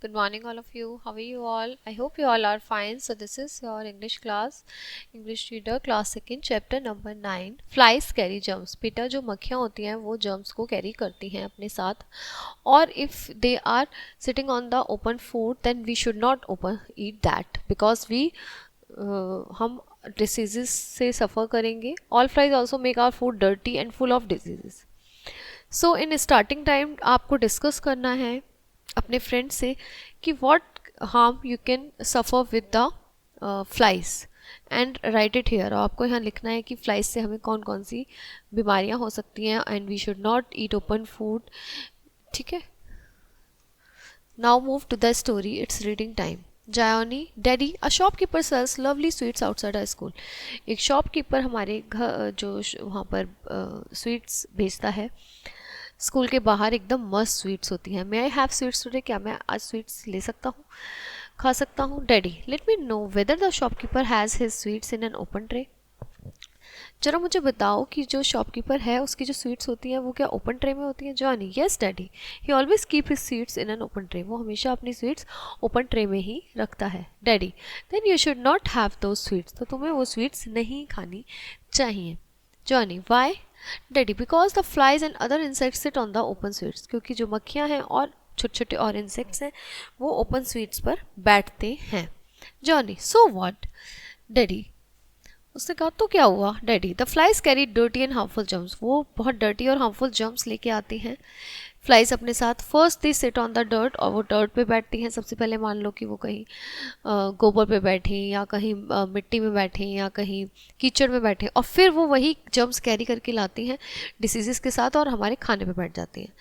Good morning, all of you. How are you all? I hope you all are fine. So, this is your English class, English reader, class second, chapter number 9. Flies carry germs. बेटा जो मक्खियाँ होती हैं वो germs को carry करती हैं अपने साथ. और if they are sitting on the open food, then we should not eat that because हम diseases से suffer करेंगे. All flies also make our food dirty and full of diseases. So in starting time आपको discuss करना है अपने friend से कि what harm you can suffer with the flies and right it here. आपको यहाँ लिखना है कि फ्लाइज से हमें कौन कौन सी बीमारियाँ हो सकती हैं and we should not eat open food. ठीक है, now move to the story. It's reading time. Johnny, daddy, a shopkeeper sells lovely sweets outside a school. एक शॉपकीपर हमारे घर जो वहाँ पर स्वीट्स बेचता है स्कूल के बाहर एकदम मस्त स्वीट्स होती हैं. मे आई हैव स्वीट्स टुडे. क्या मैं आज स्वीट्स ले सकता हूँ, खा सकता हूँ? Daddy, let me know whether the shopkeeper has his sweets in an open tray. जरा मुझे बताओ कि जो शॉपकीपर है उसकी जो स्वीट्स होती हैं वो क्या ओपन ट्रे में होती हैं? Johnny, yes daddy, he always keep his sweets in an open tray. वो हमेशा अपनी स्वीट्स ओपन ट्रे में ही रखता है. Daddy, then you should not have those sweets. तो तुम्हें वो स्वीट्स नहीं खानी चाहिए. Johnny, why? Daddy, because the flies and other insects sit on the open sweets. क्योंकि जो मक्खियाँ हैं और छोटे छोटे और इंसेक्ट्स हैं वो ओपन स्वीट्स पर बैठते हैं. Johnny, so what? डैडी, उसने कहा तो क्या हुआ? Daddy, the flies carry dirty and harmful germs. वो बहुत डर्टी और हार्मफुल जर्म्स लेके आती हैं फ्लाइज अपने साथ. First they sit on the dirt, और वो डर्ट पे बैठती हैं. सबसे पहले मान लो कि वो कहीं गोबर पे बैठी या कहीं मिट्टी में बैठी या कहीं कीचड़ में बैठे, और फिर वो वही जर्म्स कैरी करके लाती हैं डिसीजेस के साथ और हमारे खाने पे बैठ जाती हैं.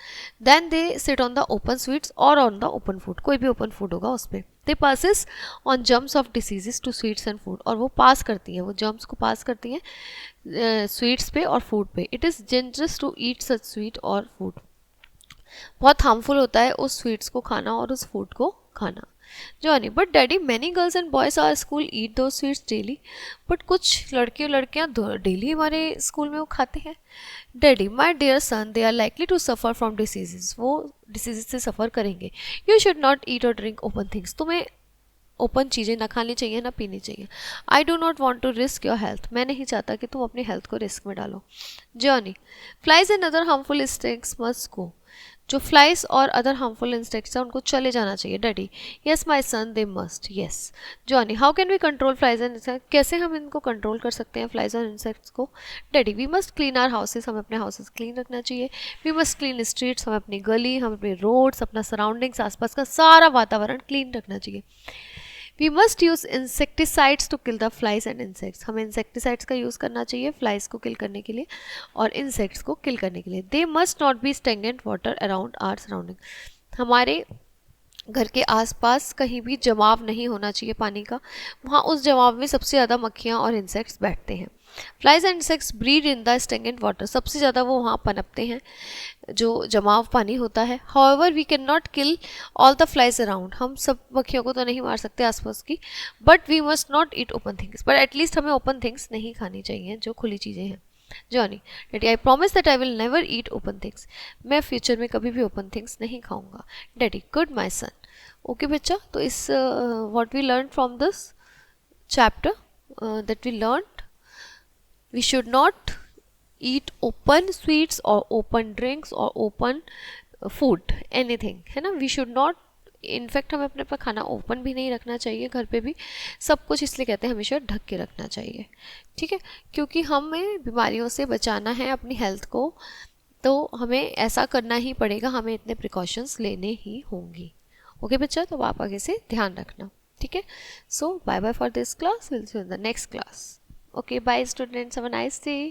Then they sit on the open sweets और ऑन द ओपन फूड. कोई भी ओपन फूड होगा उस पर. They passes on germs of diseases to sweets and food. और वो पास करती हैं, वो जर्म्स को पास करती हैं स्वीट्स पे और फूड पे. It is dangerous to eat such sweet और फूड. बहुत हार्मफुल होता है उस स्वीट्स को खाना और उस फूड को खाना. Johnny, but daddy, many girls and boys are school eat those sweets daily. But कुछ लड़के और लड़कियां डेली हमारे स्कूल में वो खाते हैं. Daddy, my dear son, they are likely to suffer from diseases. वो डिसीजेज से सफ़र करेंगे. You should not eat or drink open things. तुम्हें ओपन चीज़ें ना खानी चाहिए ना पीनी चाहिए. I do not want to risk your health. मैं नहीं चाहता कि तुम अपनी हेल्थ को रिस्क में डालो. Johnny, flies and other harmful insects must go. जो फ्लाइज और अदर हार्मफुल इंसेक्ट्स हैं उनको चले जाना चाहिए. Daddy, yes my son, they must. Yes. Johnny, how can we control flies and insect. कैसे हम इनको कंट्रोल कर सकते हैं फ्लाइज और इंसेक्ट्स को? Daddy, we must clean our houses. हमें अपने हाउसेस क्लीन रखना चाहिए. We must clean streets. हमें अपनी गली, हम अपने रोड्स, अपना सराउंडिंग्स, आसपास का सारा वातावरण क्लीन रखना चाहिए. We must use insecticides to kill the flies and insects. हमें इंसेक्टिसाइड्स का यूज़ करना चाहिए फ्लाइज को किल करने के लिए और इंसेक्ट्स को किल करने के लिए. There must not be stagnant water around our surrounding. हमारे घर के आसपास कहीं भी जमाव नहीं होना चाहिए पानी का. वहाँ उस जमाव में सबसे ज़्यादा मक्खियाँ और इंसेक्ट्स बैठते हैं. Flies and insects breed in the stagnant water. सबसे ज़्यादा वो वहाँ पनपते हैं जो जमाव पानी होता है. However we can not kill all the flies around. हम सब मक्खियों को तो नहीं मार सकते आसपास की. But we must not eat open things. But at least हमें ओपन थिंग्स नहीं खानी चाहिए जो खुली चीज़ें हैं. Johnny, daddy, I promise that I will never eat open things. मैं फ्यूचर में कभी भी ओपन थिंग्स नहीं खाऊंगा. Daddy, good my son. Okay बच्चा, तो इस what we learn from this chapter that we learn, we should not eat open sweets or open drinks or open food anything, है ना. we should not, इनफैक्ट हमें अपने पर खाना open भी नहीं रखना चाहिए. घर पे भी सब कुछ इसलिए कहते हैं हमेशा ढक के रखना चाहिए. ठीक है, क्योंकि हमें बीमारियों से बचाना है अपनी हेल्थ को, तो हमें ऐसा करना ही पड़ेगा. हमें इतने प्रिकॉशंस लेने ही होंगी. ओके बच्चा, तो आप आगे से ध्यान रखना. ठीक है, so bye bye for this class. Will see you in the next class. Okay, bye students. Have a nice day.